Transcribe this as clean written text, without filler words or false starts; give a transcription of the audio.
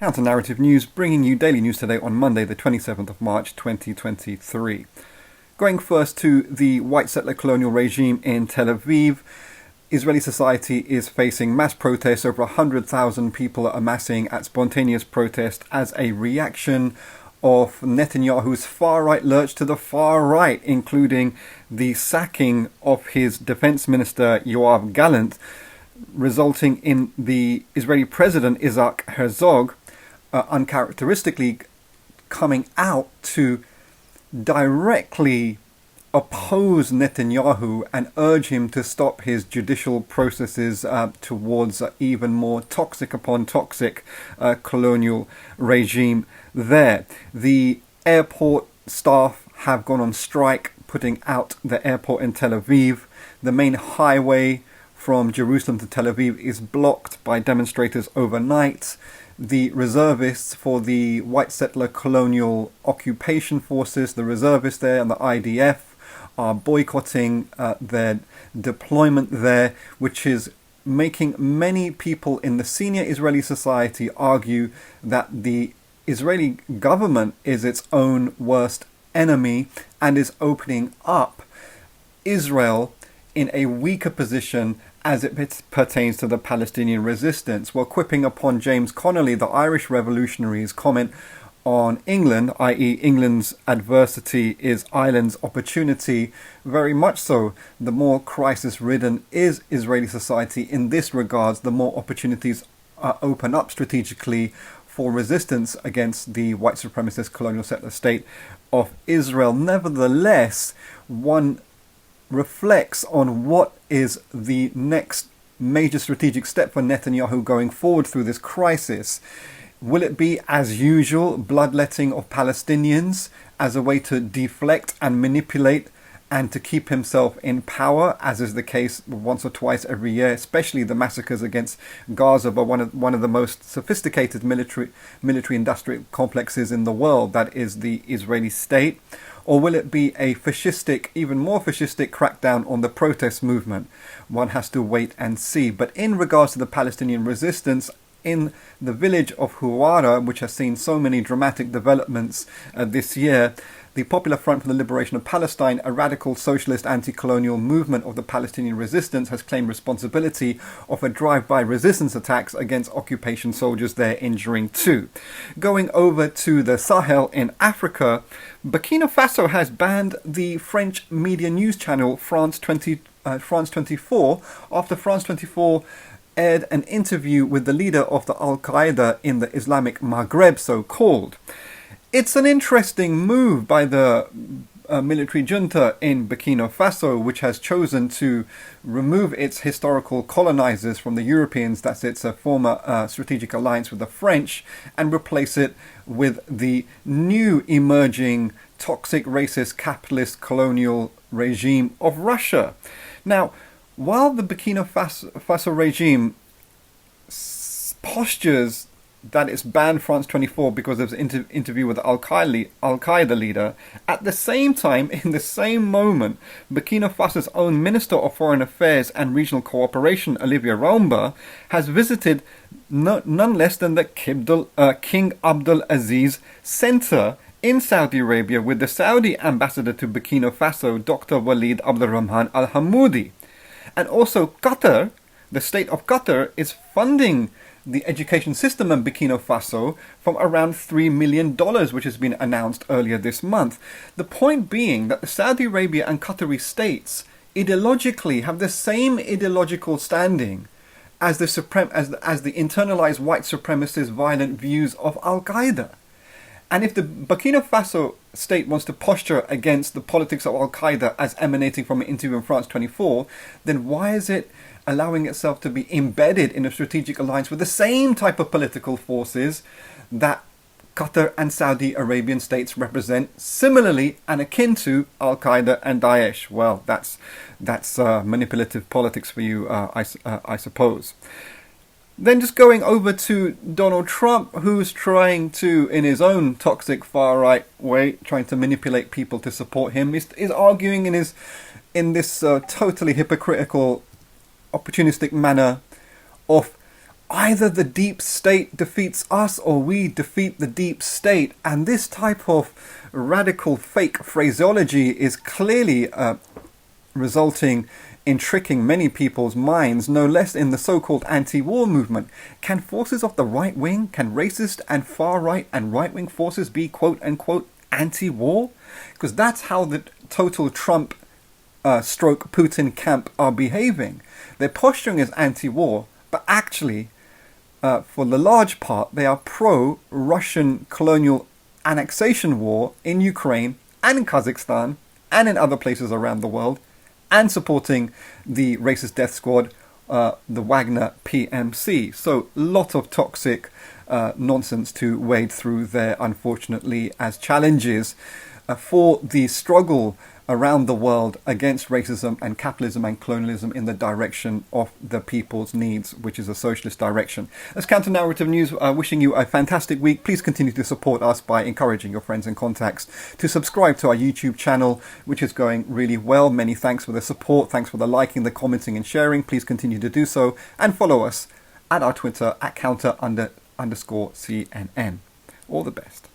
Counter-narrative news, bringing you daily news today on Monday, the 27th of March, 2023. Going first to the white settler colonial regime in Tel Aviv. Israelisociety is facing mass protests. Over 100,000 people are amassing at spontaneous protest as a reaction of Netanyahu's far-right lurch to the far right, including the sacking of his defense minister Yoav Gallant, resulting in the Israeli president Isaac Herzog uncharacteristically coming out to directly oppose Netanyahu and urge him to stop his judicial processes towards even more toxic upon toxic colonial regime there. The airport staff have gone on strike, putting out the airport in Tel Aviv. The main highway from Jerusalem to Tel Aviv is blocked by demonstrators overnight. The reservists for the white settler colonial occupation forces, the reservists there and the IDF, are boycotting their deployment there, which is making many people in the senior Israeli society argue that the Israeli government is its own worst enemy and is opening up Israel in a weaker position as it pertains to the Palestinian resistance. Well, quipping upon James Connolly, the Irish revolutionary's comment on England, i.e. England's adversity is Ireland's opportunity, very much so. The more crisis-ridden is Israeli society in this regards, the more opportunities open up strategically for resistance against the white supremacist colonial settler state of Israel. Nevertheless, one reflects on what is the next major strategic step for Netanyahu going forward through this crisis. Will it be, as usual, bloodletting of Palestinians as a way to deflect and manipulate and to keep himself in power, as is the case once or twice every year, especially the massacres against Gaza by one of the most sophisticated military industrial complexes in the world, that is the Israeli state? Or will it be a fascistic, even more fascistic crackdown on the protest movement? One has to wait and see. But in regards to the Palestinian resistance, in the village of Huwara, which has seen so many dramatic developments this year, the Popular Front for the Liberation of Palestine, a radical socialist anti-colonial movement of the Palestinian resistance, has claimed responsibility of a drive-by resistance attacks against occupation soldiers there, injuring two. Going over to the Sahel in Africa, Burkina Faso has banned the French media news channel France24 after France24 aired an interview with the leader of the Al-Qaeda in the Islamic Maghreb, so-called. It's an interesting move by the military junta in Burkina Faso, which has chosen to remove its historical colonizers from the Europeans, that's its former strategic alliance with the French, and replace it with the new emerging toxic, racist, capitalist colonial regime of Russia. Now, while the Burkina Faso regime postures that it's banned France24 because of an interview with the Al-Qaeda leader, at the same time, in the same moment, Burkina Faso's own Minister of Foreign Affairs and Regional Cooperation, Olivier Raumba, has visited none less than the King Abdul Aziz Center in Saudi Arabia with the Saudi ambassador to Burkina Faso, Dr. Walid Abdulrahman Al-Hamoudi. And also Qatar, the state of Qatar, is funding the education system in Burkina Faso from around $3 million, which has been announced earlier this month. The point being that the Saudi Arabia and Qatari states ideologically have the same ideological standing as the internalized white supremacist violent views of Al-Qaeda. And if the Burkina Faso state wants to posture against the politics of Al-Qaeda as emanating from an interview in France24, then why is it allowing itself to be embedded in a strategic alliance with the same type of political forces that Qatar and Saudi Arabian states represent, similarly and akin to Al-Qaeda and Daesh? Well, that's manipulative politics for you, I suppose. Then just going over to Donald Trump, who's trying to, in his own toxic far-right way, trying to manipulate people to support him, is arguing in this totally hypocritical, opportunistic manner of either the deep state defeats us or we defeat the deep state. And this type of radical fake phraseology is clearly resulting in tricking many people's minds, no less in the so-called anti-war movement. Can forces of the right wing, can racist and far-right and right-wing forces be quote-unquote anti-war? Because that's how the total Trump stroke Putin camp are behaving. They're posturing as anti-war, but actually, for the large part, they are pro-Russian colonial annexation war in Ukraine and in Kazakhstan and in other places around the world, and supporting the racist death squad, the Wagner PMC. So, lot of toxic nonsense to wade through there, unfortunately, as challenges for the struggle around the world against racism and capitalism and colonialism in the direction of the people's needs, which is a socialist direction. That's Counter Narrative News. Wishing you a fantastic week. Please continue to support us by encouraging your friends and contacts to subscribe to our YouTube channel, which is going really well. Many thanks for the support. Thanks for the liking, the commenting and sharing. Please continue to do so. And follow us at our Twitter at @counter_CNN. All the best.